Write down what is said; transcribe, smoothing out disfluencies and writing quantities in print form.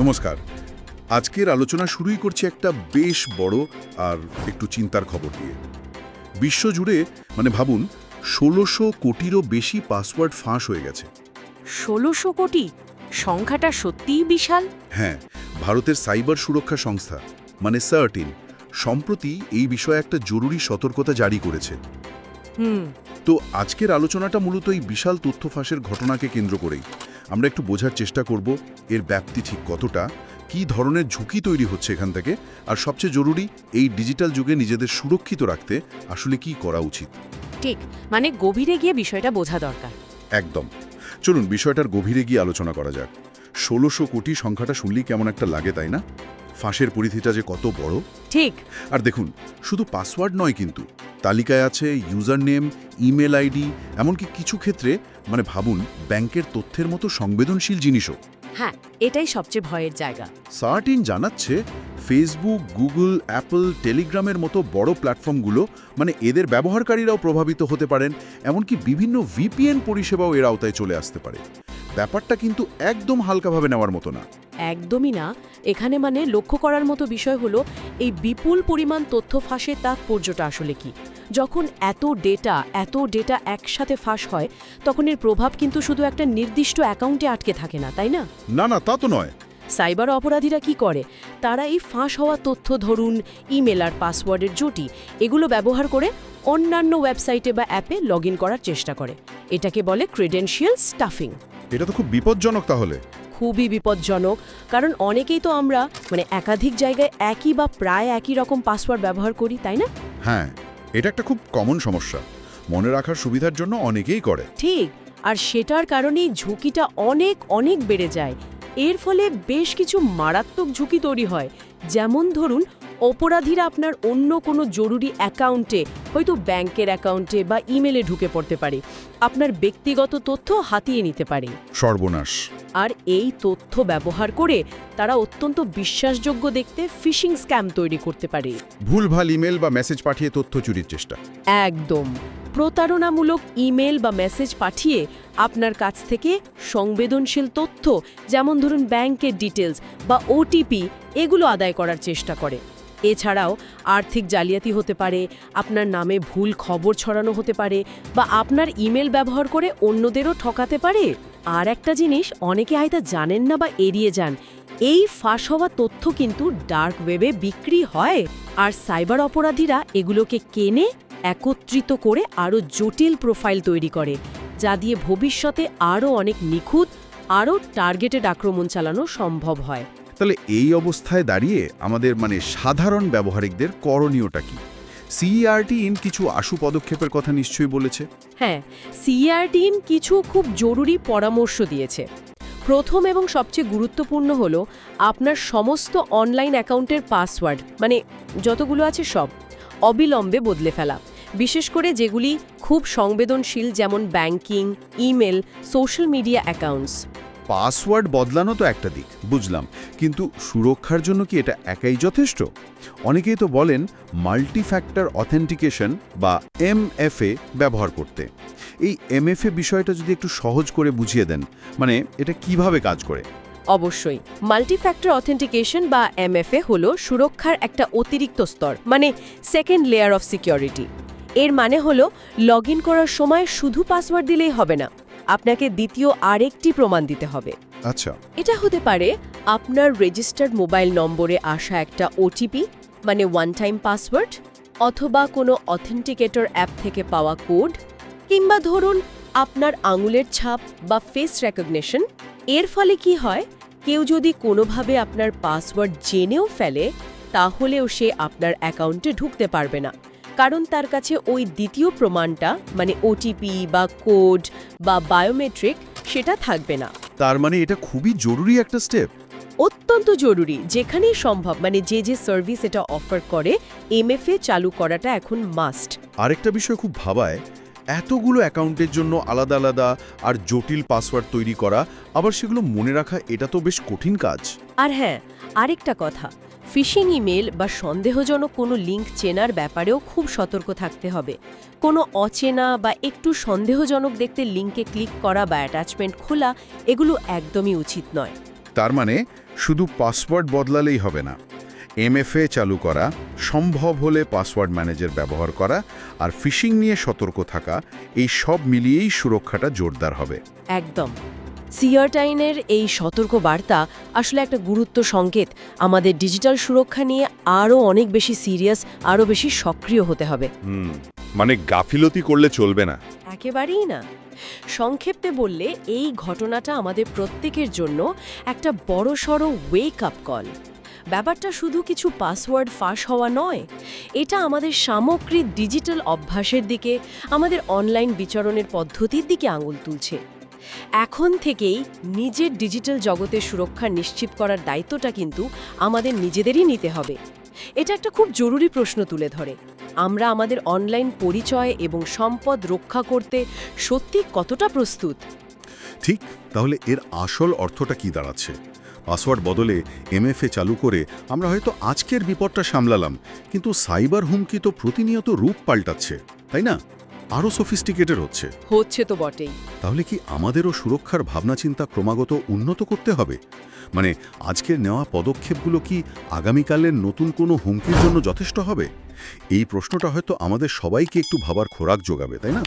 নমস্কার। আজকের আলোচনা শুরুই করছি একটা বেশ বড় আর একটু চিন্তার খবর দিয়ে। বিশ্বজুড়ে ভাবুন ১৬০০ কোটিরও বেশি পাসওয়ার্ড ফাঁস হয়ে গেছে। ১৬০০ কোটি সংখ্যাটা সত্যিই বিশাল। হ্যাঁ, ভারতের সাইবার সুরক্ষা সংস্থা সার্টিন সম্প্রতি এই বিষয়ে একটা জরুরি সতর্কতা জারি করেছে। তো আজকের আলোচনাটা মূলত এই বিশাল তথ্য ফাঁসের ঘটনাকে কেন্দ্র করেই। আমরা একটু বোঝার চেষ্টা করব এর ব্যাপ্তি ঠিক কতটা, কী ধরনের ঝুঁকি তৈরি হচ্ছে এখান থেকে, আর সবচেয়ে জরুরি এই ডিজিটাল যুগে নিজেদের সুরক্ষিত রাখতে আসলে কি করা উচিত। ঠিক, গভীরে গিয়ে বিষয়টা বোঝা দরকার। একদম। চলুন বিষয়টার গভীরে গিয়ে আলোচনা করা যাক। ১৬০০ কোটি সংখ্যাটা শুনলেই কেমন একটা লাগে, তাই না? ফাঁসের পরিধিটা যে কত বড়। ঠিক। আর দেখুন, শুধু পাসওয়ার্ড নয় কিন্তু তালিকায় আছে ইউজার নেম, ইমেল আইডি, এমনকি কিছু ক্ষেত্রে ভাবুন ব্যাংকের তথ্যের মতো সংবেদনশীল জিনিসও। হ্যাঁ, এটাই সবচেয়ে ভয়ের জায়গা। সার্টিন জানাচ্ছে ফেসবুক, গুগল, অ্যাপল, টেলিগ্রামের মতো বড় প্ল্যাটফর্মগুলো এদের ব্যবহারকারীরাও প্রভাবিত হতে পারেন, এমনকি বিভিন্ন ভিপিএন পরিষেবাও এর আওতায় চলে আসতে পারে। ব্যাপারটা কিন্তু একদম হালকাভাবে নেওয়ার মতো না। একদমই না। এখানে লক্ষ্য করার মতো বিষয় হলো এই বিপুল পরিমাণ তথ্য ফাঁসের তাৎপর্যটা আসলে কি। যখন এত ডেটা একসাথে ফাঁস হয়, তখন এর প্রভাব কিন্তু শুধু একটা নির্দিষ্ট অ্যাকাউন্টে আটকে থাকে না, তাই না? না, তা তো নয়। সাইবার অপরাধীরা কি করে, তারা এই ফাঁস হওয়া তথ্য, ধরুন ইমেল আর পাসওয়ার্ডের জুটি, এগুলো ব্যবহার করে অন্যান্য ওয়েবসাইটে বা অ্যাপে লগ ইন করার চেষ্টা করে। এটাকে বলে ক্রেডেনশিয়াল স্টাফিং। এটা তো খুব বিপজ্জনক তাহলে। খুবই বিপজ্জনক, কারণ অনেকেই তো আমরা একাধিক জায়গায় একই বা প্রায় একই রকম পাসওয়ার্ড ব্যবহার করি, তাই না? হ্যাঁ, এটা একটা খুব কমন সমস্যা। মনে রাখার সুবিধার জন্য অনেকেই করে। ঠিক, আর সেটার কারণেই ঝুঁকিটা অনেক বেড়ে যায়। এর ফলে বেশ কিছু মারাত্মক ঝুঁকি তৈরি হয়। যেমন ধরুন, অপরাধীরা আপনার অন্য কোনো জরুরি অ্যাকাউন্টে, হয়তো ব্যাংকের অ্যাকাউন্টে বা ইমেলে ঢুকে পড়তে পারে, আপনার ব্যক্তিগত তথ্য হাতিয়ে নিতে পারে। সর্বনাশ। আর এই তথ্য ব্যবহার করে তারা অত্যন্ত বিশ্বাসযোগ্য দেখতে ফিশিং স্ক্যাম তৈরি করতে পারে। ভুলভাল ইমেল বা মেসেজ পাঠিয়ে তথ্য চুরির চেষ্টা। একদম। প্রতারণামূলক ইমেল বা মেসেজ পাঠিয়ে আপনার কাছ থেকে সংবেদনশীল তথ্য, যেমন ধরুন ব্যাংকের ডিটেলস বা ওটিপি, এগুলো আদায় করার চেষ্টা করে। এছাড়াও আর্থিক জালিয়াতি হতে পারে, আপনার নামে ভুল খবর ছড়ানো হতে পারে, বা আপনার ইমেল ব্যবহার করে অন্যদেরও ঠকাতে পারে। আর একটা জিনিস অনেকে হয়তো জানেন না বা এড়িয়ে যান, এই ফাঁস হওয়া তথ্য কিন্তু ডার্ক ওয়েবে বিক্রি হয়, আর সাইবার অপরাধীরা এগুলোকে কেনে একত্রিত করে আরও জটিল প্রোফাইল তৈরি করে, যা দিয়ে ভবিষ্যতে আরও অনেক নিখুঁত, আরও টার্গেটেড আক্রমণ চালানো সম্ভব হয়। তাহলে এই অবস্থায় দাঁড়িয়ে আমাদের সাধারণ ব্যবহারিকদের করণীয়টা কি? সিআরটিএন কিছু আশু পদক্ষেপের কথা নিশ্চয়ই বলেছে। হ্যাঁ, সিআরটিএন কিছু খুব জরুরি পরামর্শ দিয়েছে। প্রথম এবং সবচেয়ে গুরুত্বপূর্ণ হলো আপনার সমস্ত অনলাইন অ্যাকাউন্টের পাসওয়ার্ড, যতগুলো আছে সব অবিলম্বে বদলে ফেলা, বিশেষ করে যেগুলি খুব সংবেদনশীল, যেমন banking, email, social media accounts. Password বদলানো তো একটা দিক, বুঝলাম, কিন্তু সুরক্ষার জন্য কি এটা একাই যথেষ্ট? অনেকেই তো বলেন মাল্টি ফ্যাক্টর অথেন্টিকেশন বা এমএফএ ব্যবহার করতে। এই এমএফএ বিষয়টা যদি একটু সহজ করে বুঝিয়ে দেন, এটা কিভাবে কাজ করে? অবশ্যই। মাল্টি ফ্যাক্টর অথেন্টিকেশন বা এমএফএ হলো সুরক্ষার একটা অতিরিক্ত স্তর, সেকেন্ড লেয়ার অফ সিকিউরিটি। এর হলো লগ ইন করার সময় শুধু পাসওয়ার্ড দিলেই হবে না, আপনাকে দ্বিতীয় আরেকটি প্রমাণ দিতে হবে। আচ্ছা। এটা হতে পারে আপনার রেজিস্টার্ড মোবাইল নম্বরে আসা একটা ওটিপি, ওয়ান টাইম পাসওয়ার্ড, অথবা কোনো অথেন্টিকেটর অ্যাপ থেকে পাওয়া কোড, কিংবা ধরুন আপনার আঙুলের ছাপ বা ফেস রেকগনিশন। এর ফলে কি হয়, কেউ যদি কোনোভাবে আপনার পাসওয়ার্ড জেনেও ফেলে, তাহলেও সে আপনার অ্যাকাউন্টে ঢুকতে পারবে না, কারণ তার কাছে ওই দ্বিতীয় প্রমাণটা, ওটিপি বা কোড বা বায়োমেট্রিক, সেটা থাকবে না। তার এটা খুবই জরুরি একটা স্টেপ। অত্যন্ত জরুরি। যেখানেই সম্ভব, যে সার্ভিস এটা অফার করে, এমএফএ চালু করাটা এখন মাস্ট। আরেকটা বিষয় খুব ভাবায়, এতগুলো অ্যাকাউন্টের জন্য আলাদা আলাদা আর জটিল পাসওয়ার্ড তৈরি করা, আবার সেগুলো মনে রাখা, এটা তো বেশ কঠিন কাজ। আর হ্যাঁ, আরেকটা কথা, ফিশিং ইমেল বা সন্দেহজনক কোনো লিঙ্ক চেনার ব্যাপারেও খুব সতর্ক থাকতে হবে। কোনো অচেনা বা একটু সন্দেহজনক দেখতে লিঙ্কে ক্লিক করা বা অ্যাটাচমেন্ট খোলা, এগুলো একদমই উচিত নয়। তার মানে শুধু পাসওয়ার্ড বদলালেই হবে না, MFA চালু করা, সম্ভব হলে পাসওয়ার্ড ম্যানেজার ব্যবহার করা আর ফিশিং নিয়ে সতর্ক থাকা, এই সব মিলিয়েই সুরক্ষাটা জোরদার হবে। একদম। সিয়ারটাইনের এই সতর্ক বার্তা আসলে একটা গুরুত্ব সংকেত আমাদের ডিজিটাল সুরক্ষা নিয়ে আরও অনেক বেশি সিরিয়াস, আরও বেশি সক্রিয় হতে হবে। মানে গাফিলতি করলে চলবে না। একেবারেই না। সংক্ষেপে বললে এই ঘটনাটা আমাদের প্রত্যেকের জন্য একটা বড়সড় ওয়েক আপ কল। ব্যাপারটা শুধু কিছু পাসওয়ার্ড ফাঁস হওয়া নয়, এটা আমাদের সামগ্রিক ডিজিটাল অভ্যাসের দিকে, আমাদের অনলাইন বিচরণের পদ্ধতির দিকে আঙুল তুলছে। এখন থেকেই নিজের ডিজিটাল জগতের সুরক্ষা নিশ্চিত করার দায়িত্বটা কিন্তু আমাদের নিজেদেরই নিতে হবে। এটা একটা খুব জরুরি প্রশ্ন তুলে ধরে, আমরা আমাদের অনলাইন পরিচয় এবং সম্পদ রক্ষা করতে সত্যি কতটা প্রস্তুত। ঠিক, তাহলে এর আসল অর্থটা কি দাঁড়াচ্ছে? পাসওয়ার্ড বদলে MFA চালু করে আমরা হয়তো আজকের বিপদটা সামলালাম, কিন্তু সাইবার হুমকি তো প্রতিনিয়ত রূপ পাল্টাচ্ছে, তাই না? আরও সফিস্টিকেটেড হচ্ছে তো বটেই। তাহলে কি আমাদেরও সুরক্ষার ভাবনাচিন্তা ক্রমাগত উন্নত করতে হবে? মানে আজকের নেওয়া পদক্ষেপগুলো কি আগামীকালের নতুন কোনো হুমকির জন্য যথেষ্ট হবে? এই প্রশ্নটা হয়তো আমাদের সবাইকে একটু ভাবার খোরাক যোগাবে, তাই না?